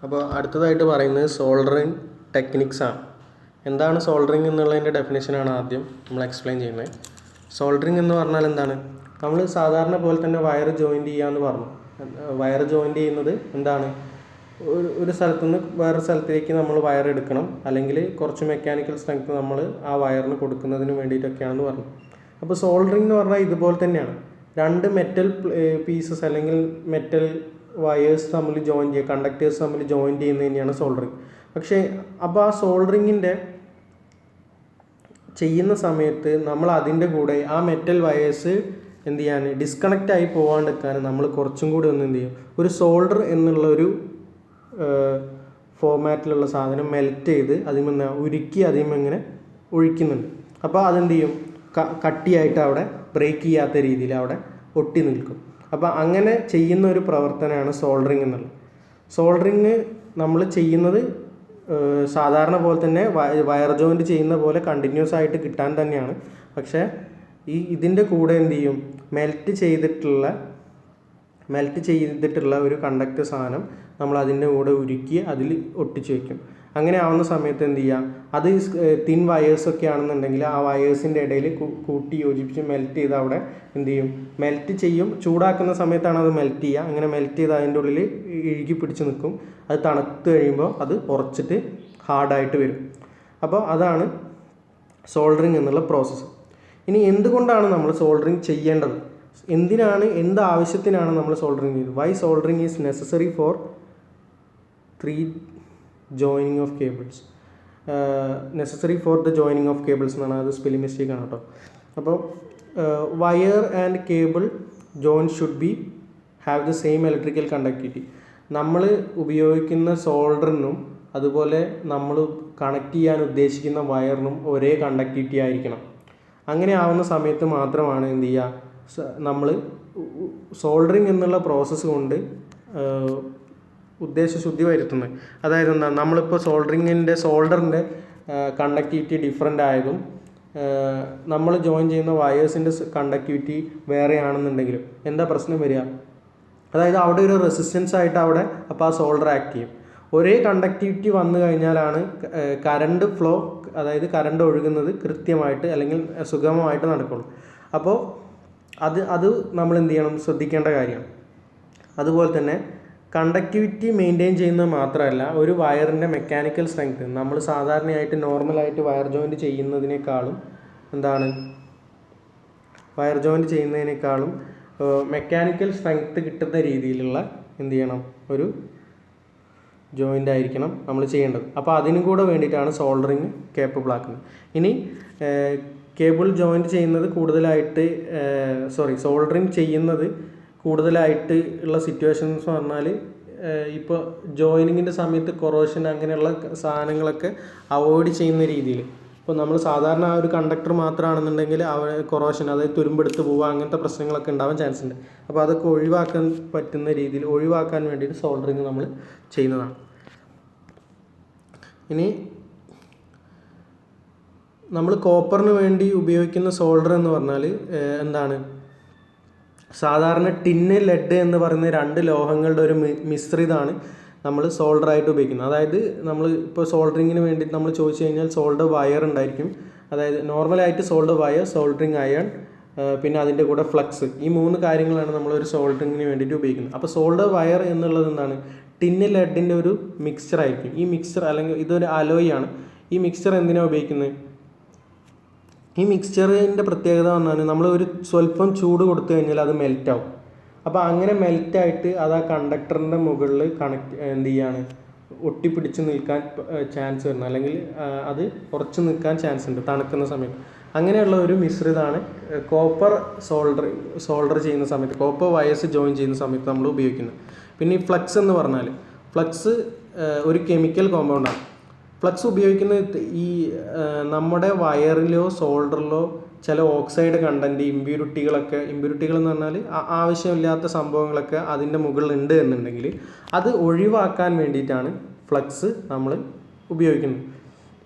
അപ്പോൾ അടുത്തതായിട്ട് പറയുന്നത് സോൾഡറിങ് ടെക്നിക്സ് ആണ്. എന്താണ് സോൾഡറിങ് എന്നുള്ളതിൻ്റെ ഡെഫിനേഷനാണ് ആദ്യം നമ്മൾ എക്സ്പ്ലെയിൻ ചെയ്യുന്നത്. സോൾഡറിങ് എന്ന് പറഞ്ഞാൽ എന്താണ്? നമ്മൾ സാധാരണ പോലെ തന്നെ വയർ ജോയിൻറ്റ് ചെയ്യാമെന്ന് പറഞ്ഞു. വയർ ജോയിൻറ്റ് ചെയ്യുന്നത് എന്താണ്? ഒരു സ്ഥലത്തു നിന്ന് വേറെ സ്ഥലത്തേക്ക് നമ്മൾ വയർ എടുക്കണം, അല്ലെങ്കിൽ കുറച്ച് മെക്കാനിക്കൽ സ്ട്രെങ്ത് നമ്മൾ ആ വയറിന് കൊടുക്കുന്നതിന് വേണ്ടിയിട്ടൊക്കെയാണെന്ന് പറഞ്ഞു. അപ്പോൾ സോൾഡറിങ് എന്ന് പറഞ്ഞാൽ ഇതുപോലെ തന്നെയാണ്. രണ്ട് മെറ്റൽ പീസസ് അല്ലെങ്കിൽ മെറ്റൽ വയേഴ്സ് തമ്മിൽ ജോയിൻ ചെയ്യുക, കണ്ടക്ടേഴ്സ് തമ്മിൽ ജോയിൻ ചെയ്യുന്നത് തന്നെയാണ് സോൾഡറിങ്. പക്ഷേ അപ്പോൾ ആ സോൾഡറിങ്ങിൻ്റെ ചെയ്യുന്ന സമയത്ത് നമ്മൾ അതിൻ്റെ കൂടെ ആ മെറ്റൽ വയേഴ്സ് എന്ത് ചെയ്യാൻ, ഡിസ്കണക്റ്റ് ആയി പോകാണ്ടിരിക്കാൻ നമ്മൾ കുറച്ചും കൂടി ഒന്ന് എന്ത് ചെയ്യും, ഒരു സോൾഡർ എന്നുള്ളൊരു ഫോമാറ്റിലുള്ള സാധനം മെൽറ്റ് ചെയ്ത് അതിൽ ഉരുക്കി അതിൽ ഇങ്ങനെ ഒഴിക്കുന്നുണ്ട്. അപ്പോൾ അതെന്ത് ചെയ്യും, കട്ടിയായിട്ട് അവിടെ ബ്രേക്ക് ചെയ്യാത്ത രീതിയിൽ അവിടെ ഒട്ടി നിൽക്കും. അപ്പോൾ അങ്ങനെ ചെയ്യുന്ന ഒരു പ്രവർത്തനമാണ് സോൾഡറിങ് എന്നുള്ളത്. സോൾഡറിങ് നമ്മൾ ചെയ്യുന്നത് സാധാരണ പോലെ തന്നെ വയർ ജോയിൻറ്റ് ചെയ്യുന്ന പോലെ കണ്ടിന്യൂസ് ആയിട്ട് കിട്ടാൻ തന്നെയാണ്. പക്ഷേ ഇതിൻ്റെ കൂടെ എന്ത് ചെയ്യും, മെൽറ്റ് ചെയ്തിട്ടുള്ള ഒരു കണ്ടക്ടർ സാധനം നമ്മൾ അതിൻ്റെ കൂടെ ഉരുക്കി അതിൽ ഒട്ടിച്ച് വയ്ക്കും. അങ്ങനെ ആവുന്ന സമയത്ത് എന്ത് ചെയ്യുക, അത് തിൻ വയേഴ്സൊക്കെ ആണെന്നുണ്ടെങ്കിൽ ആ വയേഴ്സിൻ്റെ ഇടയിൽ കൂട്ടി യോജിപ്പിച്ച് മെൽറ്റ് ചെയ്ത് അവിടെ എന്ത് ചെയ്യും, മെൽറ്റ് ചെയ്യും. ചൂടാക്കുന്ന സമയത്താണ് അത് മെൽറ്റ് ചെയ്യുക. അങ്ങനെ മെൽറ്റ് ചെയ്ത് അതിൻ്റെ ഉള്ളിൽ ഇഴുകി പിടിച്ച് നിൽക്കും. അത് തണുത്ത് കഴിയുമ്പോൾ അത് ഉറച്ചിട്ട് ഹാർഡായിട്ട് വരും. അപ്പോൾ അതാണ് സോൾഡറിങ് എന്നുള്ള പ്രോസസ്സ്. ഇനി എന്തുകൊണ്ടാണ് നമ്മൾ സോൾഡറിങ് ചെയ്യേണ്ടത്, എന്ത് ആവശ്യത്തിനാണ് നമ്മൾ സോൾഡറിങ് ചെയ്യുന്നത്? Why soldering is necessary for 3 joining of cables. Necessary for the joining of cables എന്നാണ്, അത് സ്പെല്ലിംഗ് മിസ്റ്റേക്ക് ആണ് കേട്ടോ. അപ്പോൾ wire and cable join should be have the same electrical conductivity. നമ്മൾ ഉപയോഗിക്കുന്ന സോൾഡറിനും അതുപോലെ നമ്മൾ കണക്ട് ചെയ്യാൻ ഉദ്ദേശിക്കുന്ന വയറിനും ഒരേ കണ്ടക്ടിവിറ്റി ആയിരിക്കണം. അങ്ങനെ ആവുന്ന സമയത്ത് മാത്രമാണ് എന്ത് ചെയ്യുക, നമ്മൾ സോൾഡറിങ് എന്നുള്ള പ്രോസസ്സ് കൊണ്ട് ഉദ്ദേശശുദ്ധി വരുത്തുന്നത്. അതായത് എന്താ, നമ്മളിപ്പോൾ സോൾഡറിൻ്റെ കണ്ടക്ടിവിറ്റി ഡിഫറൻ്റ് ആയതും നമ്മൾ ജോയിൻ ചെയ്യുന്ന വയേഴ്സിൻ്റെ കണ്ടക്ടിവിറ്റി വേറെ ആണെന്നുണ്ടെങ്കിലും എന്താ പ്രശ്നം വരിക, അതായത് അവിടെ ഒരു റെസിസ്റ്റൻസ് ആയിട്ട് അവിടെ അപ്പോൾ ആ സോൾഡർ ആക്ട് ചെയ്യും. ഒരേ കണ്ടക്ടിവിറ്റി വന്നു കഴിഞ്ഞാലാണ് കറണ്ട് ഫ്ലോ, അതായത് കറണ്ട് ഒഴുകുന്നത് കൃത്യമായിട്ട് അല്ലെങ്കിൽ സുഗമമായിട്ട് നടക്കുള്ളൂ. അപ്പോൾ അത് നമ്മൾ എന്ത് ചെയ്യണം, ശ്രദ്ധിക്കേണ്ട കാര്യമാണ്. അതുപോലെ തന്നെ കണ്ടക്ടിവിറ്റി മെയിൻറ്റെയിൻ ചെയ്യുന്നത് മാത്രമല്ല, ഒരു വയറിൻ്റെ മെക്കാനിക്കൽ സ്ട്രെങ്ത് നമ്മൾ സാധാരണയായിട്ട് നോർമലായിട്ട് വയർ ജോയിൻറ്റ് ചെയ്യുന്നതിനേക്കാളും മെക്കാനിക്കൽ സ്ട്രെങ്ത് കിട്ടുന്ന രീതിയിലുള്ള എന്ത് ചെയ്യണം, ഒരു ജോയിൻ്റ് ആയിരിക്കണം നമ്മൾ ചെയ്യേണ്ടത്. അപ്പോൾ അതിനും കൂടെ വേണ്ടിയിട്ടാണ് സോൾഡറിങ് കേപ്പബിൾ ആക്കുന്നത്. ഇനി കേബിൾ ജോയിൻറ്റ് ചെയ്യുന്നത് സോൾഡറിങ് ചെയ്യുന്നത് കൂടുതലായിട്ട് ഉള്ള സിറ്റുവേഷൻസ് എന്ന് പറഞ്ഞാൽ, ഇപ്പോൾ ജോയിനിങ്ങിൻ്റെ സമയത്ത് കൊറോഷൻ അങ്ങനെയുള്ള സാധനങ്ങളൊക്കെ അവോയ്ഡ് ചെയ്യുന്ന രീതിയിൽ, ഇപ്പോൾ നമ്മൾ സാധാരണ ആ ഒരു കണ്ടക്ടർ മാത്രമാണെന്നുണ്ടെങ്കിൽ കൊറോഷൻ, അതായത് തുരുമ്പെടുത്ത് പോവുക, അങ്ങനത്തെ പ്രശ്നങ്ങളൊക്കെ ഉണ്ടാവാൻ ചാൻസ് ഉണ്ട്. അപ്പോൾ അതൊക്കെ ഒഴിവാക്കാൻ വേണ്ടിയിട്ട് സോൾഡറിങ് നമ്മൾ ചെയ്യുന്നതാണ്. ഇനി നമ്മൾ കോപ്പറിന് വേണ്ടി ഉപയോഗിക്കുന്ന സോൾഡർ എന്ന് പറഞ്ഞാൽ എന്താണ്, സാധാരണ ടിന്ന് ലെഡ് എന്ന് പറയുന്ന 2 ലോഹങ്ങളുടെ ഒരു മിശ്രിതമാണ് നമ്മൾ സോൾഡറായിട്ട് ഉപയോഗിക്കുന്നത്. അതായത് നമ്മൾ ഇപ്പോൾ സോൾഡറിങ്ങിന് വേണ്ടി നമ്മൾ ചോദിച്ചു കഴിഞ്ഞാൽ സോൾഡർ വയർ ഉണ്ടായിരിക്കും. അതായത് നോർമലായിട്ട് സോൾഡർ വയർ, സോൾഡറിങ് അയൺ, പിന്നെ അതിൻ്റെ കൂടെ ഫ്ലക്സ്, ഈ 3 കാര്യങ്ങളാണ് നമ്മളൊരു സോൾഡറിങ്ങിന് വേണ്ടിയിട്ട് ഉപയോഗിക്കുന്നത്. അപ്പോൾ സോൾഡർ വയർ എന്നുള്ളത് എന്താണ്, ടിന്ന് ലെഡിൻ്റെ ഒരു മിക്സ്ചർ ആയിരിക്കും. ഈ മിക്സ്ചർ അല്ലെങ്കിൽ ഇതൊരു അലോയ് ആണ്. ഈ മിക്സ്ചർ എന്തിനാണ് ഉപയോഗിക്കുന്നത്? ഈ മിക്സ്ചറിൻ്റെ പ്രത്യേകത പറഞ്ഞാൽ നമ്മൾ ഒരു സ്വല്പം ചൂട് കൊടുത്തു കഴിഞ്ഞാൽ അത് മെൽറ്റാവും. അപ്പോൾ അങ്ങനെ മെൽറ്റായിട്ട് അത് ആ കണ്ടക്ടറിൻ്റെ മുകളിൽ എന്ത് ചെയ്യാണ്, ഒട്ടിപ്പിടിച്ച് നിൽക്കാൻ ചാൻസ് വരുന്നത്, അല്ലെങ്കിൽ അത് ഉറച്ചു നിൽക്കാൻ ചാൻസ് ഉണ്ട് തണുക്കുന്ന സമയത്ത്. അങ്ങനെയുള്ള ഒരു മിശ്രിതമാണ് കോപ്പർ സോൾഡർ ചെയ്യുന്ന സമയത്ത്, കോപ്പർ വയേഴ്സ് ജോയിൻ ചെയ്യുന്ന സമയത്ത് നമ്മൾ ഉപയോഗിക്കുന്നത്. പിന്നെ ഈ ഫ്ലക്സ് എന്ന് പറഞ്ഞാൽ, ഫ്ലക്സ് ഒരു കെമിക്കൽ കോമ്പൗണ്ടാണ്. ഫ്ലക്സ് ഉപയോഗിക്കുന്നത് ഈ നമ്മുടെ വയറിലോ സോൾഡറിലോ ചില ഓക്സൈഡ് കണ്ടൻറ്റ്, ഇമ്പ്യൂരിറ്റികൾ എന്ന് പറഞ്ഞാൽ ആവശ്യമില്ലാത്ത സംഭവങ്ങളൊക്കെ അതിൻ്റെ മുകളിലുണ്ട് എന്നുണ്ടെങ്കിൽ അത് ഒഴിവാക്കാൻ വേണ്ടിയിട്ടാണ് ഫ്ലക്സ് നമ്മൾ ഉപയോഗിക്കുന്നത്.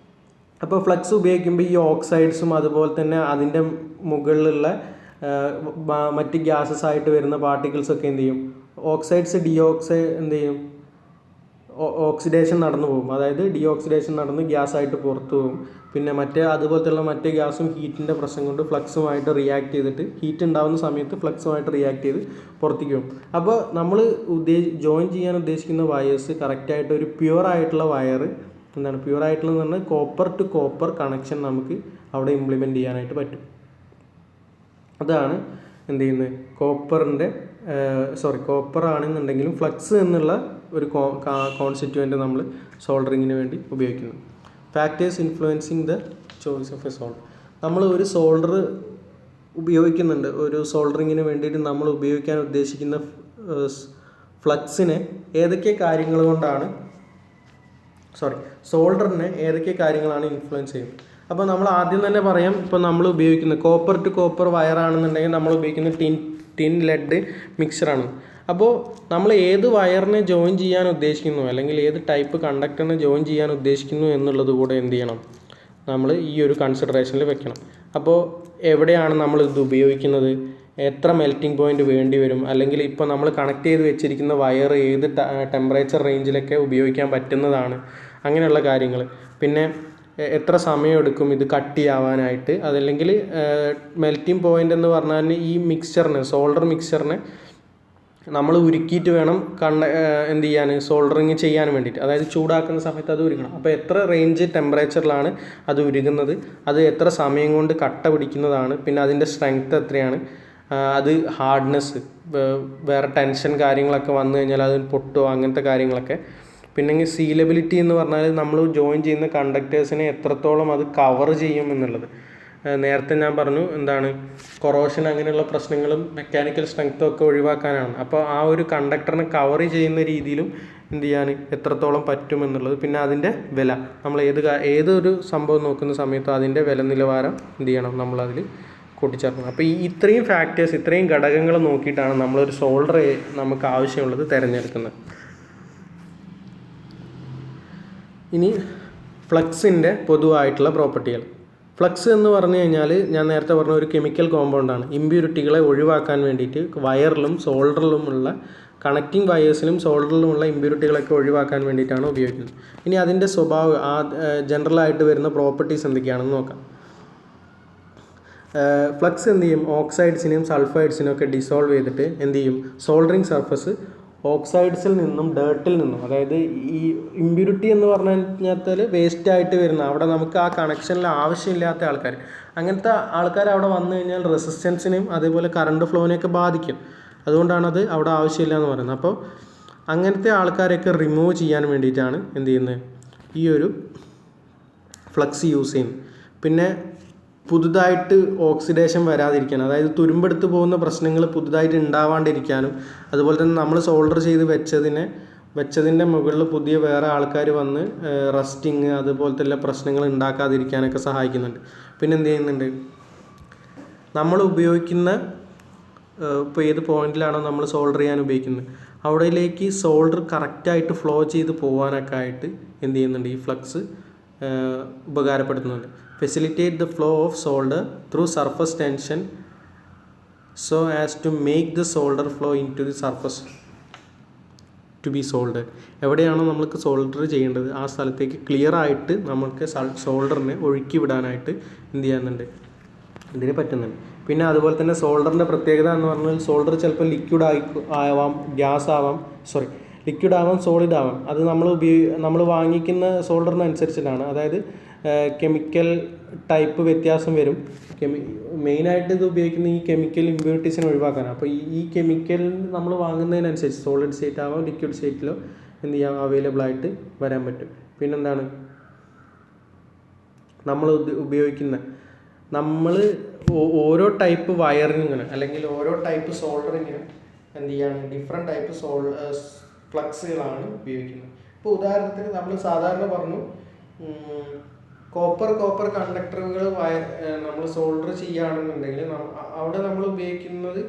അപ്പോൾ ഫ്ലക്സ് ഉപയോഗിക്കുമ്പോൾ ഈ ഓക്സൈഡ്സും അതുപോലെ തന്നെ അതിൻ്റെ മുകളിലുള്ള മറ്റ് ഗ്യാസസ് ആയിട്ട് വരുന്ന പാർട്ടിക്കിൾസൊക്കെ എന്ത് ചെയ്യും, ഓക്സൈഡ്സ് എന്ത് ചെയ്യും, ഓക്സിഡേഷൻ നടന്നു പോകും, അതായത് ഡീഓക്സിഡേഷൻ നടന്ന് ഗ്യാസായിട്ട് പുറത്തു പോകും. പിന്നെ അതുപോലത്തെയുള്ള മറ്റേ ഗ്യാസും ഹീറ്റിൻ്റെ പ്രശ്നം കൊണ്ട് ഫ്ലക്സുമായിട്ട് റിയാക്ട് ചെയ്തിട്ട് ഹീറ്റ് ഉണ്ടാകുന്ന സമയത്ത് ഫ്ലക്സുമായിട്ട് റിയാക്ട് ചെയ്ത് പുറത്തേക്ക് പോകും. അപ്പോൾ നമ്മൾ ജോയിൻ ചെയ്യാൻ ഉദ്ദേശിക്കുന്ന വയേഴ്സ് കറക്റ്റായിട്ട് ഒരു പ്യുവർ ആയിട്ടുള്ള വയർ എന്താണ് പ്യുവർ ആയിട്ടുള്ളതെന്ന് പറഞ്ഞാൽ കോപ്പർ ടു കോപ്പർ കണക്ഷൻ നമുക്ക് അവിടെ ഇംപ്ലിമെൻറ്റ് ചെയ്യാനായിട്ട് പറ്റും. അതാണ് എന്ത് ചെയ്യുന്നത്, കോപ്പർ ആണെന്നുണ്ടെങ്കിലും ഫ്ലക്സ് എന്നുള്ള ഒരു കോൺസ്റ്റിറ്റ്യൂവൻ്റ് നമ്മൾ സോൾഡറിങ്ങിന് വേണ്ടി ഉപയോഗിക്കുന്നു. Factors influencing the choice of A solder. നമ്മൾ ഒരു സോൾഡർ ഉപയോഗിക്കുന്നുണ്ട്, ഒരു സോൾഡറിങ്ങിന് വേണ്ടിയിട്ട് നമ്മൾ ഉപയോഗിക്കാൻ ഉദ്ദേശിക്കുന്ന ഫ്ലക്സിനെ ഏതൊക്കെ കാര്യങ്ങൾ കൊണ്ടാണ് സോൾഡറിനെ ഏതൊക്കെ കാര്യങ്ങളാണ് ഇൻഫ്ലുവൻസ് ചെയ്യുന്നത്. അപ്പോൾ നമ്മൾ ആദ്യം തന്നെ പറയാം, ഇപ്പോൾ നമ്മൾ ഉപയോഗിക്കുന്ന കോപ്പർ ടു കോപ്പർ വയറാണെന്നുണ്ടെങ്കിൽ നമ്മൾ ഉപയോഗിക്കുന്ന ടിൻ ലെഡ് മിക്സറാണ്. അപ്പോൾ നമ്മൾ ഏത് വയറിനെ ജോയിൻ ചെയ്യാൻ ഉദ്ദേശിക്കുന്നു അല്ലെങ്കിൽ ഏത് ടൈപ്പ് കണ്ടക്ടറിനെ ജോയിൻ ചെയ്യാൻ ഉദ്ദേശിക്കുന്നു എന്നുള്ളത് കൂടെ എന്ത് ചെയ്യണം, നമ്മൾ ഈ ഒരു കൺസിഡറേഷനിൽ വെക്കണം. അപ്പോൾ എവിടെയാണ് നമ്മൾ ഇത് ഉപയോഗിക്കുന്നത്, എത്ര മെൽറ്റിംഗ് പോയിൻ്റ് വേണ്ടി വരും, അല്ലെങ്കിൽ ഇപ്പോൾ നമ്മൾ കണക്ട് ചെയ്ത് വെച്ചിരിക്കുന്ന വയർ ഏത് ടെമ്പറേച്ചർ റേഞ്ചിലൊക്കെ ഉപയോഗിക്കാൻ പറ്റുന്നതാണ്, അങ്ങനെയുള്ള കാര്യങ്ങൾ. പിന്നെ എത്ര സമയം എടുക്കും ഇത് കട്ട് ചെയ്യാവാനായിട്ട്, അതല്ലെങ്കിൽ മെൽറ്റിംഗ് പോയിൻ്റ് എന്ന് പറഞ്ഞാൽ ഈ സോൾഡർ മിക്സ്ചറിനെ നമ്മൾ ഉരുക്കിയിട്ട് വേണം എന്ത് ചെയ്യാൻ, സോൾഡറിങ് ചെയ്യാൻ വേണ്ടിയിട്ട്, അതായത് ചൂടാക്കുന്ന സമയത്ത് അത് ഉരുക്കണം. അപ്പോൾ എത്ര റേഞ്ച് ടെമ്പറേച്ചറിലാണ് അത് ഉരുകുന്നത്, അത് എത്ര സമയം കൊണ്ട് കട്ട പിടിക്കുന്നതാണ്, പിന്നെ അതിൻ്റെ സ്ട്രെങ്ത് എത്രയാണ്, അത് ഹാർഡ്നെസ്, വേറെ ടെൻഷൻ കാര്യങ്ങളൊക്കെ വന്നു കഴിഞ്ഞാൽ അത് പൊട്ടുമോ, അങ്ങനത്തെ കാര്യങ്ങളൊക്കെ. പിന്നെ സീലബിലിറ്റി എന്ന് പറഞ്ഞാൽ നമ്മൾ ജോയിൻ ചെയ്യുന്ന കണ്ടക്ടേഴ്സിനെ എത്രത്തോളം അത് കവർ ചെയ്യും എന്നുള്ളത്. നേരത്തെ ഞാൻ പറഞ്ഞു എന്താണ്, കൊറോഷൻ അങ്ങനെയുള്ള പ്രശ്നങ്ങളും മെക്കാനിക്കൽ സ്ട്രെങ്ത്തും ഒക്കെ ഒഴിവാക്കാനാണ്. അപ്പോൾ ആ ഒരു കണ്ടക്ടറിനെ കവർ ചെയ്യുന്ന രീതിയിലും എന്ത് ചെയ്യാൻ എത്രത്തോളം പറ്റുമെന്നുള്ളത്. പിന്നെ അതിൻ്റെ വില, നമ്മൾ ഏതൊരു സംഭവം നോക്കുന്ന സമയത്തും അതിൻ്റെ വില നിലവാരം എന്ത് ചെയ്യണം, നമ്മളതിൽ കൂട്ടിച്ചേർക്കണം. അപ്പോൾ ഇത്രയും ഫാക്ടേഴ്സ്, ഇത്രയും ഘടകങ്ങൾ നോക്കിയിട്ടാണ് നമ്മളൊരു സോൾഡർ നമുക്ക് ആവശ്യമുള്ളത് തിരഞ്ഞെടുക്കുന്നത്. ഇനി ഫ്ലക്സിൻ്റെ പൊതുവായിട്ടുള്ള പ്രോപ്പർട്ടികൾ. ഫ്ലക്സ് എന്ന് പറഞ്ഞു കഴിഞ്ഞാൽ ഞാൻ നേരത്തെ പറഞ്ഞ ഒരു കെമിക്കൽ കോമ്പൗണ്ടാണ്. ഇമ്പ്യൂരിറ്റികളെ ഒഴിവാക്കാൻ വേണ്ടിയിട്ട് വയറിലും സോൾഡറിലുമുള്ള കണക്റ്റിംഗ് വയേഴ്സിലും സോൾഡറിലുമുള്ള ഇമ്പ്യൂരിറ്റികളൊക്കെ ഒഴിവാക്കാൻ വേണ്ടിയിട്ടാണ് ഉപയോഗിക്കുന്നത്. ഇനി അതിൻ്റെ ജനറലായിട്ട് വരുന്ന പ്രോപ്പർട്ടീസ് എന്തൊക്കെയാണെന്ന് നോക്കാം. ഫ്ലക്സ് എന്ത് ചെയ്യും, ഓക്സൈഡ്സിനെയും സൾഫൈഡ്സിനെയും ഒക്കെ ഡിസോൾവ് ചെയ്തിട്ട് എന്ത് ചെയ്യും, സോൾഡറിങ് സർഫസ് ഓക്സൈഡ്സിൽ നിന്നും ഡേർട്ടിൽ നിന്നും, അതായത് ഈ ഇമ്പ്യൂരിറ്റി എന്ന് പറഞ്ഞു കഴിഞ്ഞാൽ വേസ്റ്റ് ആയിട്ട് വരുന്ന, അവിടെ നമുക്ക് ആ കണക്ഷനിൽ ആവശ്യമില്ലാത്ത ആൾക്കാർ, അങ്ങനത്തെ ആൾക്കാർ അവിടെ വന്നു കഴിഞ്ഞാൽ റെസിസ്റ്റൻസിനെയും അതേപോലെ കറണ്ട് ഫ്ലോനെയൊക്കെ ബാധിക്കും. അതുകൊണ്ടാണത് അവിടെ ആവശ്യമില്ല എന്ന് പറയുന്നത്. അപ്പോൾ അങ്ങനത്തെ ആൾക്കാരെയൊക്കെ റിമൂവ് ചെയ്യാൻ വേണ്ടിയിട്ടാണ് എന്ത് ചെയ്യുന്നത്, ഈ ഒരു ഫ്ലക്സ് യൂസ് ചെയ്യുന്നത്. പിന്നെ പുതുതായിട്ട് ഓക്സിഡേഷൻ വരാതിരിക്കാൻ, അതായത് തുരുമ്പെടുത്ത് പോകുന്ന പ്രശ്നങ്ങൾ പുതുതായിട്ട് ഉണ്ടാവാണ്ടിരിക്കാനും, അതുപോലെ തന്നെ നമ്മൾ സോൾഡർ ചെയ്ത് വെച്ചതിൻ്റെ മുകളിൽ പുതിയ വേറെ ആൾക്കാർ വന്ന് റസ്റ്റിങ് അതുപോലത്തെ പ്രശ്നങ്ങൾ ഉണ്ടാക്കാതിരിക്കാനൊക്കെ സഹായിക്കുന്നുണ്ട്. പിന്നെ എന്ത് ചെയ്യുന്നുണ്ട്, നമ്മൾ ഉപയോഗിക്കുന്ന ഇപ്പോൾ ഏത് പോയിന്റിലാണോ നമ്മൾ സോൾഡർ ചെയ്യാൻ ഉപയോഗിക്കുന്നത് അവിടേക്ക് സോൾഡർ കറക്റ്റായിട്ട് ഫ്ലോ ചെയ്ത് പോകാനൊക്കെ ആയിട്ട് എന്ത് ചെയ്യുന്നുണ്ട്, ഈ ഫ്ലക്സ് ഉപകാരപ്പെടുത്തുന്നുണ്ട്. Facilitate the flow of solder through surface tension so as to make the solder flow into the surface to be solder. എവിടെയാണോ നമ്മൾക്ക് സോൾഡർ ചെയ്യേണ്ടത് ആ സ്ഥലത്തേക്ക് ക്ലിയർ ആയിട്ട് നമുക്ക് സോൾഡറിനെ ഒഴുക്കി വിടാനായിട്ട് എന്ത് ചെയ്യുന്നുണ്ട്, ഇതിന് പറ്റുന്നുണ്ട്. പിന്നെ അതുപോലെ തന്നെ സോൾഡറിൻ്റെ പ്രത്യേകത എന്ന് പറഞ്ഞാൽ സോൾഡർ ചിലപ്പോൾ ലിക്വിഡ് ആവാം, ഗ്യാസ് ആവാം, ലിക്വിഡ് ആവാം, സോളിഡ് ആവാം. അത് നമ്മൾ വാങ്ങിക്കുന്ന സോൾഡറിനനുസരിച്ചിട്ടാണ്. അതായത് കെമിക്കൽ ടൈപ്പ് വ്യത്യാസം വരും. മെയിനായിട്ട് ഇത് ഉപയോഗിക്കുന്ന ഈ കെമിക്കൽ ഇമ്പ്യൂരിറ്റീസിനെ ഒഴിവാക്കാനാണ്. അപ്പോൾ ഈ കെമിക്കൽ നമ്മൾ വാങ്ങുന്നതിനനുസരിച്ച് സോളിഡ് സ്റ്റേറ്റ് ആവാം, ലിക്വിഡ് സ്റ്റേറ്റിലോ എന്ത് ചെയ്യാം അവൈലബിൾ ആയിട്ട് വരാൻ പറ്റും. പിന്നെന്താണ്, നമ്മൾ ഉപയോഗിക്കുന്ന ഓരോ ടൈപ്പ് വയറിങ്ങിന് അല്ലെങ്കിൽ ഓരോ ടൈപ്പ് സോൾഡറിങ്ങിനും എന്ത് ചെയ്യാണ് ഡിഫറെൻറ്റ് ടൈപ്പ് ഫ്ലക്സുകളാണ് ഉപയോഗിക്കുന്നത്. ഇപ്പോൾ ഉദാഹരണത്തിന് നമ്മൾ സാധാരണ പറഞ്ഞു കോപ്പർ കണ്ടക്ടറുകൾ നമ്മൾ സോൾഡർ ചെയ്യുകയാണെന്നുണ്ടെങ്കിൽ അവിടെ നമ്മൾ ഉപയോഗിക്കുന്നത്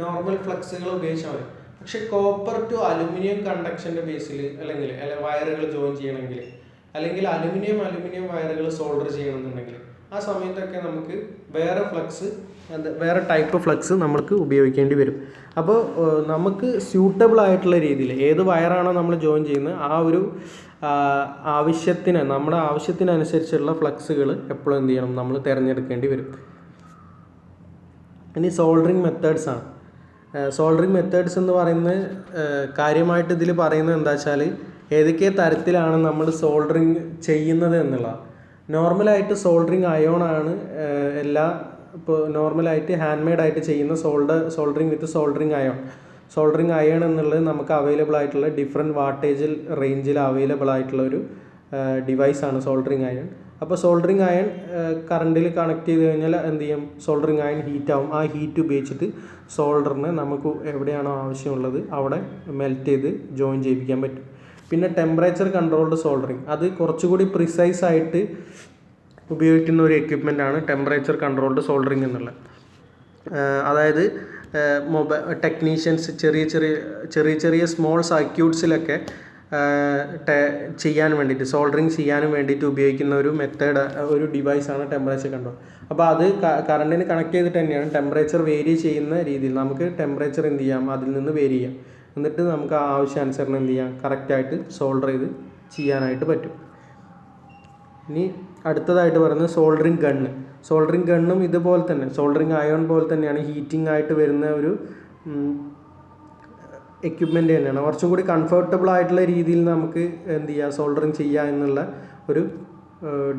നോർമൽ ഫ്ലക്സുകൾ ഉപയോഗിച്ചാൽ മതി. പക്ഷെ കോപ്പർ ടു അലുമിനിയം കണ്ടക്ഷൻ്റെ ബേസിൽ അല്ലെങ്കിൽ വയറുകൾ ജോയിൻ ചെയ്യണമെങ്കിൽ അല്ലെങ്കിൽ അലുമിനിയം വയറുകൾ സോൾഡർ ചെയ്യണമെന്നുണ്ടെങ്കിൽ ആ സമയത്തൊക്കെ നമുക്ക് വേറെ ടൈപ്പ് ഫ്ലക്സ് നമുക്ക് ഉപയോഗിക്കേണ്ടി വരും. അപ്പോൾ നമുക്ക് സ്യൂട്ടബിൾ ആയിട്ടുള്ള രീതിയിൽ ഏത് വയറാണോ നമ്മൾ ജോയിൻ ചെയ്യുന്നത് ആ ഒരു നമ്മുടെ ആവശ്യത്തിനനുസരിച്ചുള്ള ഫ്ലക്സുകൾ എപ്പോഴും എന്ത് ചെയ്യണം, നമ്മൾ തിരഞ്ഞെടുക്കേണ്ടി വരും. ഇനി സോൾഡറിങ് മെത്തേഡ്സ് ആണ്. സോൾഡറിങ് മെത്തേഡ്സ് എന്ന് പറയുന്നത് കാര്യമായിട്ട് ഇതിൽ പറയുന്നത് എന്താ വെച്ചാൽ ഏതൊക്കെ തരത്തിലാണ് നമ്മൾ സോൾഡറിങ് ചെയ്യുന്നത് എന്നുള്ളതാണ്. നോർമലായിട്ട് സോൾഡറിങ് അയോണാണ് ഇപ്പോൾ നോർമലായിട്ട് ഹാൻഡ് മെയ്ഡായിട്ട് ചെയ്യുന്ന സോൾഡറിങ് വിത്ത് സോൾഡറിങ് അയൺ എന്നുള്ളത് നമുക്ക് അവൈലബിൾ ആയിട്ടുള്ള ഡിഫറെൻറ്റ് വാട്ടേജിൽ റേഞ്ചിൽ അവൈലബിൾ ആയിട്ടുള്ള ഒരു ഡിവൈസാണ് സോൾഡറിങ് അയൺ. അപ്പോൾ സോൾഡറിങ് അയൺ കറണ്ടിൽ കണക്ട് ചെയ്ത് കഴിഞ്ഞാൽ എന്ത് ചെയ്യും, സോൾഡറിങ് അയൺ ഹീറ്റ് ആവും. ആ ഹീറ്റ് ഉപയോഗിച്ചിട്ട് സോൾഡറിനെ നമുക്ക് എവിടെയാണോ ആവശ്യമുള്ളത് അവിടെ മെൽറ്റ് ചെയ്ത് ജോയിൻ ചെയ്യിപ്പിക്കാൻ പറ്റും. പിന്നെ ടെമ്പറേച്ചർ കൺട്രോൾഡ് സോൾഡറിങ്, അത് കുറച്ചുകൂടി പ്രിസൈസ് ആയിട്ട് ഉപയോഗിക്കുന്ന ഒരു എക്യുപ്മെൻ്റാണ് ടെമ്പറേച്ചർ കൺട്രോൾഡ് സോൾഡറിങ് എന്നുള്ളത്. അതായത് ടെക്നീഷ്യൻസ് ചെറിയ സ്മോൾ സർക്യൂട്ട്സിലൊക്കെ ചെയ്യാൻ വേണ്ടിയിട്ട് സോൾഡറിങ് ചെയ്യാനും വേണ്ടിയിട്ട് ഉപയോഗിക്കുന്ന ഒരു ഡിവൈസാണ് ടെമ്പറേച്ചർ കൺട്രോൾ. അപ്പോൾ അത് കറണ്ടിന് കണക്ട് ചെയ്തിട്ട് തന്നെയാണ് ടെമ്പറേച്ചർ വേരി ചെയ്യുന്ന രീതിയിൽ നമുക്ക് ടെമ്പറേച്ചർ എന്ത് ചെയ്യാം, അതിൽ നിന്ന് വേരി ചെയ്യാം. എന്നിട്ട് നമുക്ക് ആവശ്യാനുസരണം എന്ത് ചെയ്യാം, കറക്റ്റായിട്ട് സോൾഡർ ചെയ്ത് ചെയ്യാനായിട്ട് പറ്റും. ഇനി അടുത്തതായിട്ട് പറയുന്നത് സോൾഡറിങ് ഗണ്ണും ഇതുപോലെ തന്നെ സോൾഡറിങ് അയോൺ പോലെ തന്നെയാണ്, ഹീറ്റിംഗ് ആയിട്ട് വരുന്ന ഒരു എക്യുപ്മെൻ്റ് തന്നെയാണ്. കുറച്ചും കൂടി കംഫർട്ടബിൾ ആയിട്ടുള്ള രീതിയിൽ നമുക്ക് എന്ത് ചെയ്യുക, സോൾഡറിങ് ചെയ്യുക എന്നുള്ള ഒരു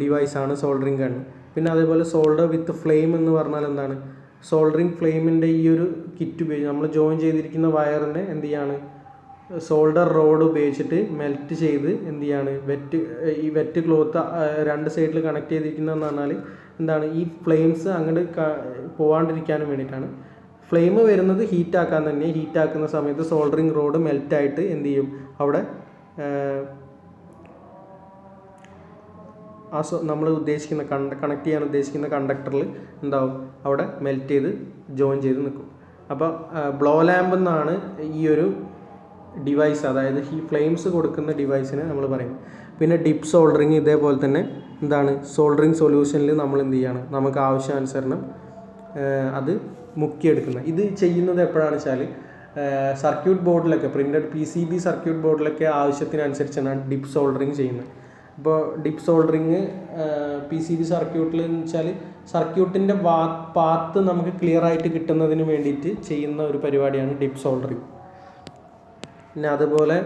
ഡിവൈസാണ് സോൾഡറിങ് ഗൺ. പിന്നെ അതേപോലെ സോൾഡർ വിത്ത് ഫ്ലെയിം എന്ന് പറഞ്ഞാൽ എന്താണ്, സോൾഡറിങ് ഫ്ലെയിമിൻ്റെ ഈ ഒരു കിറ്റ് ഉപയോഗിച്ച് നമ്മൾ ജോയിൻ ചെയ്തിരിക്കുന്ന വയറിനെ എന്ത് ചെയ്യാണ്, സോൾഡർ റോഡ് ഉപയോഗിച്ചിട്ട് മെൽറ്റ് ചെയ്ത് എന്ത് ചെയ്യാണ്, വെറ്റ് ക്ലോത്ത് രണ്ട് സൈഡിൽ കണക്ട് ചെയ്തിരിക്കുന്നതെന്ന് പറഞ്ഞാൽ എന്താണ്, ഈ ഫ്ലെയിംസ് അങ്ങോട്ട് പോകാണ്ടിരിക്കാനും വേണ്ടിയിട്ടാണ്. ഫ്ലെയിം വരുന്നത് ഹീറ്റാക്കാൻ തന്നെ, ഹീറ്റാക്കുന്ന സമയത്ത് സോൾഡറിങ് റോഡ് മെൽറ്റായിട്ട് എന്ത് ചെയ്യും, അവിടെ നമ്മൾ ഉദ്ദേശിക്കുന്ന കണക്ട് ചെയ്യാൻ ഉദ്ദേശിക്കുന്ന കണ്ടക്ടറിൽ എന്താവും, അവിടെ മെൽറ്റ് ചെയ്ത് ജോയിൻ ചെയ്ത് നിൽക്കും. അപ്പോൾ ബ്ലോ ലാമ്പ് എന്നാണ് ഈ ഒരു ഡിവൈസ്, അതായത് ഈ ഫ്ലെയിംസ് കൊടുക്കുന്ന ഡിവൈസിനെ നമ്മൾ പറയും. പിന്നെ ഡിപ്പ് സോൾഡറിങ് ഇതേപോലെ തന്നെ എന്താണ്, സോൾഡറിങ് സൊല്യൂഷനിൽ നമ്മൾ എന്ത് ചെയ്യാണ്, നമുക്ക് ആവശ്യാനുസരണം അത് മുക്കിയെടുക്കുന്നത്. ഇത് ചെയ്യുന്നത് എപ്പോഴാണെന്ന് വെച്ചാൽ സർക്യൂട്ട് ബോർഡിലൊക്കെ പ്രിൻറ്റഡ് PCB സർക്യൂട്ട് ബോർഡിലൊക്കെ ആവശ്യത്തിനനുസരിച്ചാണ് ഡിപ്പ് സോൾഡറിങ് ചെയ്യുന്നത്. ഇപ്പോൾ ഡിപ്പ് സോൾഡറിങ് PCB സർക്യൂട്ടിൽ എന്ന് വെച്ചാൽ സർക്യൂട്ടിൻ്റെ പാത്ത് നമുക്ക് ക്ലിയർ ആയിട്ട് കിട്ടുന്നതിന് വേണ്ടിയിട്ട് ചെയ്യുന്ന ഒരു പരിപാടിയാണ് ഡിപ്പ് സോൾഡറിങ്. പിന്നെ അതുപോലെ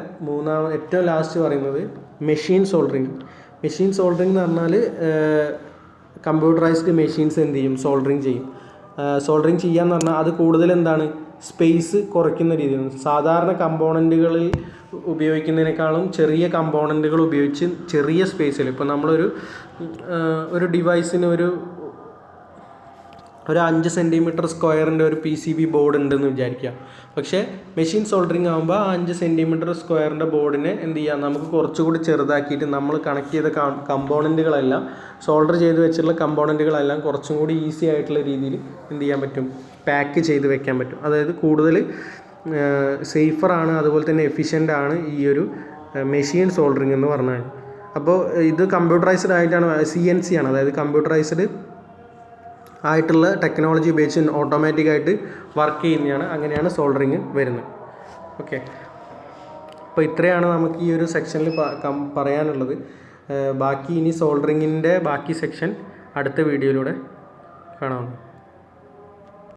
ഏറ്റവും ലാസ്റ്റ് പറയുന്നത് മെഷീൻ സോൾഡറിങ് എന്ന് പറഞ്ഞാൽ കമ്പ്യൂട്ടറൈസ്ഡ് മെഷീൻസ് എന്ത് ചെയ്യും, സോൾഡറിങ് ചെയ്യും. സോൾഡറിങ് ചെയ്യാന്ന് പറഞ്ഞാൽ അത് കൂടുതൽ എന്താണ്, സ്പേസ് കുറയ്ക്കുന്ന രീതിയിൽ സാധാരണ കമ്പോണൻറ്റുകളിൽ ഉപയോഗിക്കുന്നതിനേക്കാളും ചെറിയ കമ്പോണൻറ്റുകൾ ഉപയോഗിച്ച് ചെറിയ സ്പേസിൽ, ഇപ്പോൾ നമ്മളൊരു ഡിവൈസിന് ഒരു 5 സെൻറ്റിമീറ്റർ സ്ക്വയറിൻ്റെ ഒരു PCB ബോർഡ് ഉണ്ടെന്ന് വിചാരിക്കുക. പക്ഷേ മെഷീൻ സോൾഡറിങ് ആകുമ്പോൾ ആ 5 സെൻറ്റിമീറ്റർ സ്ക്വയറിൻ്റെ ബോർഡിനെ എന്ത് ചെയ്യാം, നമുക്ക് കുറച്ചുകൂടി ചെറുതാക്കിയിട്ട് നമ്മൾ കണക്ട് ചെയ്ത കമ്പോണൻറ്റുകളെല്ലാം, സോൾഡർ ചെയ്ത് വെച്ചിട്ടുള്ള കമ്പോണൻറ്റുകളെല്ലാം കുറച്ചും കൂടി ഈസി ആയിട്ടുള്ള രീതിയിൽ എന്ത് ചെയ്യാൻ പറ്റും, പാക്ക് ചെയ്ത് വെക്കാൻ പറ്റും. അതായത് കൂടുതൽ സേഫറാണ്, അതുപോലെ തന്നെ എഫിഷ്യൻ്റ് ആണ് ഈ ഒരു മെഷീൻ സോൾഡറിങ് എന്ന് പറഞ്ഞാൽ. അപ്പോൾ ഇത് കമ്പ്യൂട്ടറൈസ്ഡ് ആയിട്ടാണ്, CNC ആണ്, അതായത് കമ്പ്യൂട്ടറൈസ്ഡ് ആയിട്ടുള്ള ടെക്നോളജി ഉപയോഗിച്ച് ഓട്ടോമാറ്റിക്കായിട്ട് വർക്ക് ചെയ്യുന്നതാണ്. അങ്ങനെയാണ് സോൾഡറിങ് വരുന്നത്. ഓക്കെ, അപ്പോൾ ഇത്രയാണ് നമുക്ക് ഈ ഒരു സെക്ഷനിൽ പറയാനുള്ളത്. ബാക്കി ഇനി സോൾഡറിങ്ങിൻ്റെ ബാക്കി സെക്ഷൻ അടുത്ത വീഡിയോയിലൂടെ കാണാം.